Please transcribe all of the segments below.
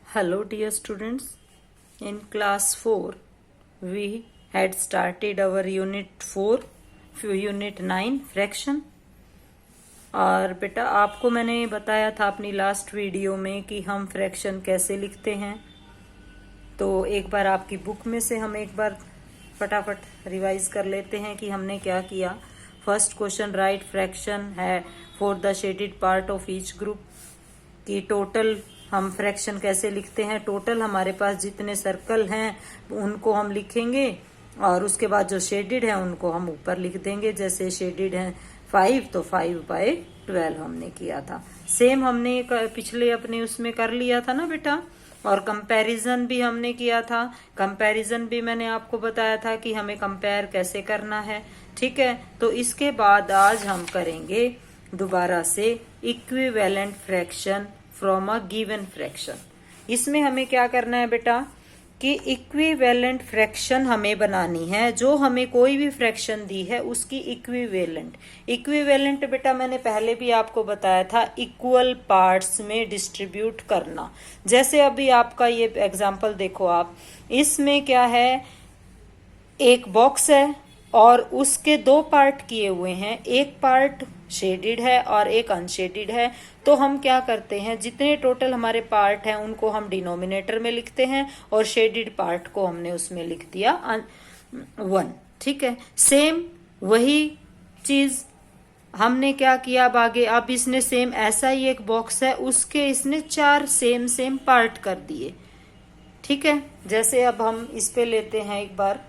Hello dear students, in class 4 we had started our unit 4 unit 9 fraction। और बेटा आपको मैंने बताया था अपनी लास्ट वीडियो में कि हम फ्रैक्शन कैसे लिखते हैं। तो एक बार आपकी बुक में से हम एक बार फटाफट रिवाइज कर लेते हैं कि हमने क्या किया। फर्स्ट क्वेश्चन, राइट फ्रैक्शन है for the shaded part of each group, कि टोटल हम फ्रैक्शन कैसे लिखते हैं। टोटल हमारे पास जितने सर्कल हैं उनको हम लिखेंगे और उसके बाद जो शेडेड है उनको हम ऊपर लिख देंगे। जैसे शेडेड है 5 तो 5/12 हमने किया था। सेम हमने पिछले अपने उसमें कर लिया था ना बेटा। और कंपैरिजन भी हमने किया था। कंपैरिजन भी मैंने आपको बताया था कि हमें कंपेयर कैसे करना है। ठीक है, तो इसके बाद आज हम करेंगे दोबारा से equivalent fraction from a given fraction. इसमें हमें क्या करना है बेटा कि इक्विवेलेंट फ्रैक्शन हमें बनानी है। जो हमें कोई भी फ्रैक्शन दी है उसकी इक्विवेलेंट बेटा मैंने पहले भी आपको बताया था, इक्वल पार्ट्स में डिस्ट्रीब्यूट करना। जैसे अभी आपका ये एग्जांपल देखो आप, इसमें क्या है, एक बॉक्स है और उसके दो पार्ट किए हुए हैं, एक पार्ट शेडेड है और एक अनशेडेड है। तो हम क्या करते हैं, जितने टोटल हमारे पार्ट हैं उनको हम डिनोमिनेटर में लिखते हैं और शेडेड पार्ट को हमने उसमें लिख दिया 1। ठीक है, सेम वही चीज हमने क्या किया अब आगे। अब इसने सेम ऐसा ही एक बॉक्स है, उसके इसने 4 सेम पार्ट कर दिए। ठीक है, जैसे अब हम इस पे लेते हैं एक बार,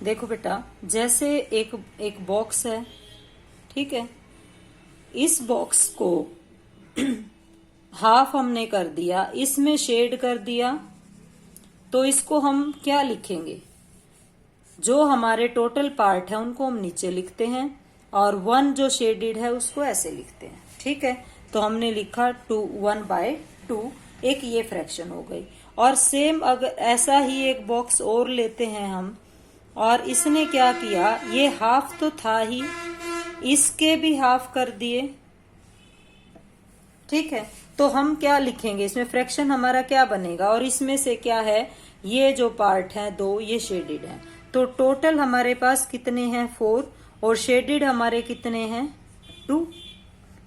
देखो बेटा, जैसे एक बॉक्स है। ठीक है, इस बॉक्स को हाफ हमने कर दिया, इसमें शेड कर दिया। तो इसको हम क्या लिखेंगे, जो हमारे टोटल पार्ट है उनको हम नीचे लिखते हैं और 1 जो शेडेड है उसको ऐसे लिखते हैं। ठीक है, तो हमने लिखा 1/2। एक ये फ्रैक्शन हो गई। और सेम अगर ऐसा ही एक बॉक्स और लेते हैं हम, और इसने क्या किया, ये हाफ तो था ही, इसके भी हाफ कर दिए। ठीक है, तो हम क्या लिखेंगे, इसमें फ्रैक्शन हमारा क्या बनेगा। और इसमें से क्या है, ये जो पार्ट है 2 ये शेडेड है। तो टोटल हमारे पास कितने हैं 4 और शेडेड हमारे कितने हैं 2।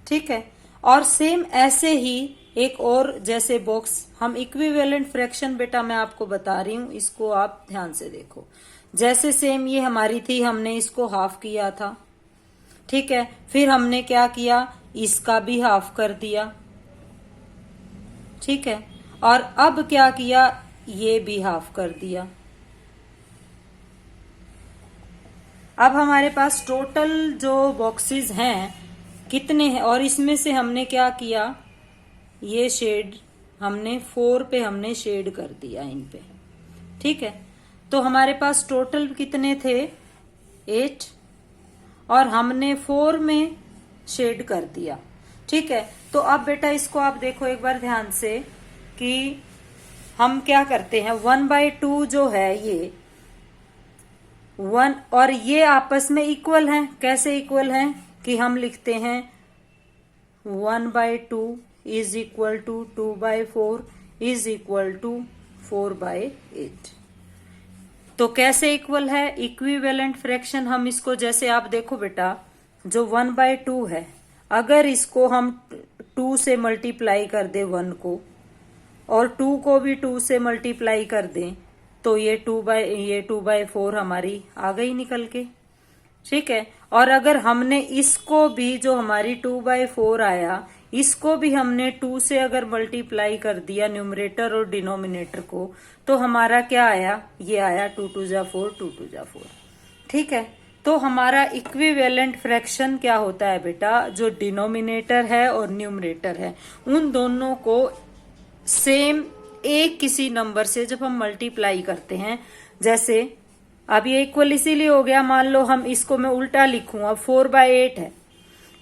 ठीक है, और सेम ऐसे ही एक और जैसे बॉक्स हम इक्विवेलेंट फ्रैक्शन बेटा मैं आपको बता रही हूं, इसको आप ध्यान से देखो। जैसे सेम ये हमारी थी, हमने इसको हाफ किया था। ठीक है, फिर हमने क्या किया, इसका भी हाफ कर दिया। ठीक है, और अब क्या किया, ये भी हाफ कर दिया। अब हमारे पास टोटल जो बॉक्सेस हैं कितने हैं, और इसमें से हमने क्या किया, ये शेड हमने 4 पे हमने शेड कर दिया इन पे। ठीक है, तो हमारे पास टोटल कितने थे 8 और हमने 4 में शेड कर दिया। ठीक है, तो अब बेटा इसको आप देखो एक बार ध्यान से कि हम क्या करते हैं, 1/2 जो है ये 1 और ये आपस में इक्वल हैं। कैसे इक्वल हैं कि हम लिखते हैं 1/2 is equal to 2/4 is equal to 4/8। तो कैसे इक्वल है, इक्विवेलेंट फ्रैक्शन हम इसको, जैसे आप देखो बेटा, जो 1/2 है, अगर इसको हम 2 से मल्टीप्लाई कर दे 1 को, और 2 को भी 2 से मल्टीप्लाई कर दें, तो ये 2/4 हमारी आ गई निकल के। ठीक है, और अगर हमने इसको भी, जो हमारी 2/4 आया, इसको भी हमने 2 से अगर मल्टीप्लाई कर दिया न्यूमरेटर और डिनोमिनेटर को, तो हमारा क्या आया, ये आया 2 जा 4 2 जा 4। ठीक है, तो हमारा इक्विवेलेंट फ्रैक्शन क्या होता है बेटा, जो डिनोमिनेटर है और न्यूमरेटर है उन दोनों को सेम एक किसी नंबर से जब हम मल्टीप्लाई करते हैं, जैसे अब ये इक्वल इसीलिए हो गया, मान लो हम इसको मैं उल्टा लिखूं, अब 4/8 है,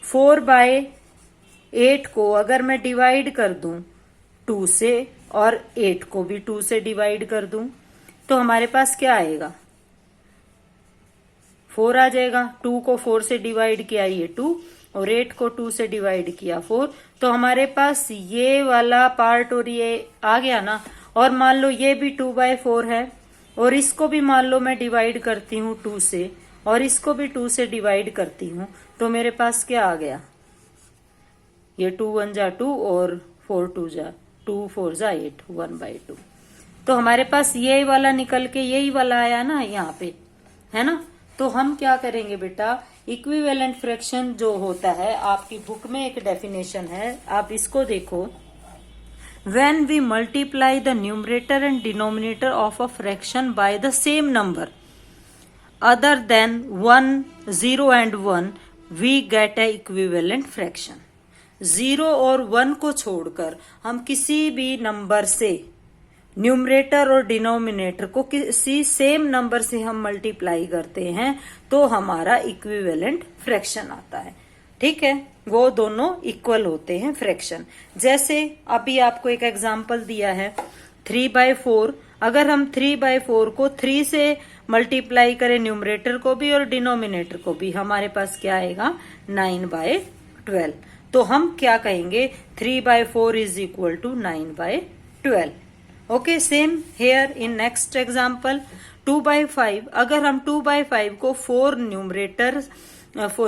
4/8 को अगर मैं डिवाइड कर दूं 2 से और 8 को भी 2 से डिवाइड कर दूं, तो हमारे पास क्या आएगा, 4 आ जाएगा। 2 को 4 से डिवाइड किया ये 2 और 8 को 2 से डिवाइड किया 4, तो हमारे पास ये वाला पार्ट और ये आ गया ना। और मान लो ये भी 2/4 है और इसको भी मान लो मैं डिवाइड करती हूँ 2 से और इसको भी 2 से डिवाइड करती हूँ, तो मेरे पास क्या आ गया, ये 2 1 जा 2 और 4 2 जा 2 4 जा 8 1/2। तो हमारे पास यही वाला निकल के यही वाला आया ना यहाँ पे, है ना। तो हम क्या करेंगे बेटा, इक्विवेलेंट फ्रैक्शन जो होता है, आपकी बुक में एक डेफिनेशन है, आप इसको देखो। When we multiply the numerator and denominator of a fraction by the same number other than 1, 0 and 1, we get a equivalent fraction. 0 और 1 को छोड़कर हम किसी भी नंबर से न्यूमरेटर और डिनोमिनेटर को किसी सेम नंबर से हम मल्टीप्लाई करते हैं तो हमारा इक्विवेलेंट फ्रैक्शन आता है। ठीक है, वो दोनों इक्वल होते हैं फ्रैक्शन। जैसे अभी आपको एक एग्जांपल दिया है 3/4, अगर हम 3/4 को 3 से मल्टीप्लाई करें न्यूमरेटर को भी और डिनोमिनेटर को भी, हमारे पास क्या आएगा 9/12। तो हम क्या कहेंगे 3/4 is equal to 9/12। Okay, same here in next example 2/5, अगर हम 2/5 को 4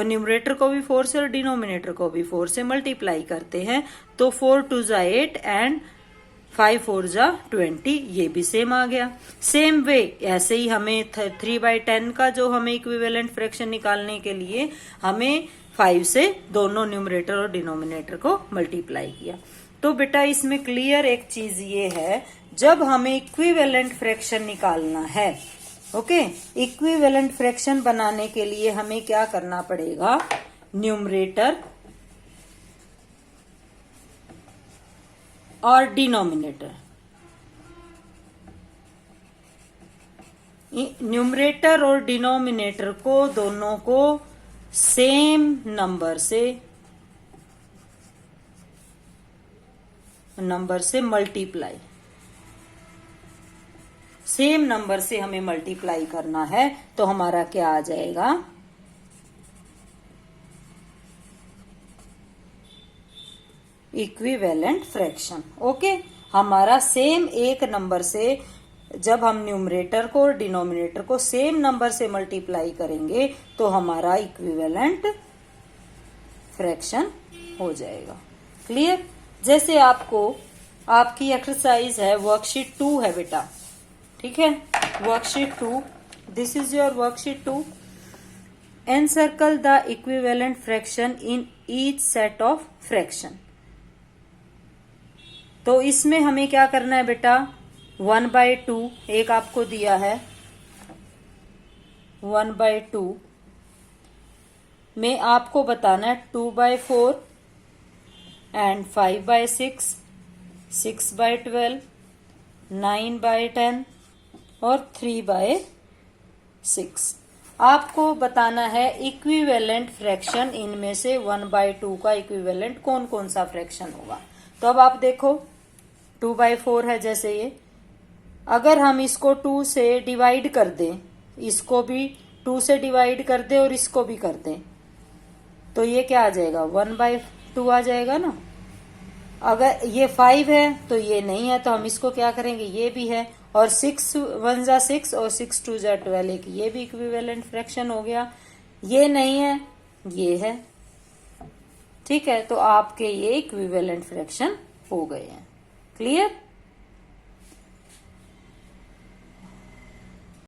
न्यूमरेटर को भी 4 से और डिनोमिनेटर को भी 4 से मल्टीप्लाई करते हैं तो 4 2 जा 8 एंड 5 4 जा 20, ये भी सेम आ गया। सेम वे ऐसे ही हमें 3/10 का जो हमें इक्विवेलेंट फ्रैक्शन निकालने के लिए हमें 5 से दोनों न्यूमरेटर और डिनोमिनेटर को मल्टीप्लाई किया। तो बेटा इसमें क्लियर एक चीज ये है, जब हमें इक्विवेलेंट फ्रैक्शन निकालना है, ओके, इक्विवेलेंट फ्रैक्शन बनाने के लिए हमें क्या करना पड़ेगा, न्यूमरेटर और डिनोमिनेटर, न्यूमरेटर और डिनोमिनेटर को दोनों को सेम नंबर से मल्टीप्लाई, सेम नंबर से हमें मल्टीप्लाई करना है तो हमारा क्या आ जाएगा, इक्विवेलेंट फ्रैक्शन। ओके, हमारा सेम एक नंबर से जब हम न्यूमरेटर को और डिनोमिनेटर को सेम नंबर से मल्टीप्लाई करेंगे तो हमारा इक्विवेलेंट फ्रैक्शन हो जाएगा। क्लियर। जैसे आपकी एक्सरसाइज है वर्कशीट 2 है बेटा, ठीक है, worksheet 2, this is your worksheet 2। Encircle the equivalent fraction in each set of fraction. तो इसमें हमें क्या करना है बेटा, 1/2 एक आपको दिया है, 1/2 में आपको बताना है 2/4 एंड 5/6, 6/12, 9/10 और 3/6। आपको बताना है इक्विवेलेंट फ्रैक्शन, इनमें से 1/2 का इक्विवेलेंट कौन कौन सा फ्रैक्शन होगा। तो अब आप देखो 2/4 है, जैसे ये अगर हम इसको 2 से डिवाइड कर दें, इसको भी 2 से डिवाइड कर दें और इसको भी कर दें, तो ये क्या आ जाएगा 1/2 आ जाएगा ना। अगर ये 5 है तो ये नहीं है, तो हम इसको क्या करेंगे, ये भी है, और 6 1 जा 6 और 6 2 जा 12, एक ये भी इक्विवेलेंट फ्रैक्शन हो गया। ये नहीं है, ये है, ठीक है, तो आपके ये इक्विवेलेंट फ्रैक्शन हो गए हैं। क्लियर।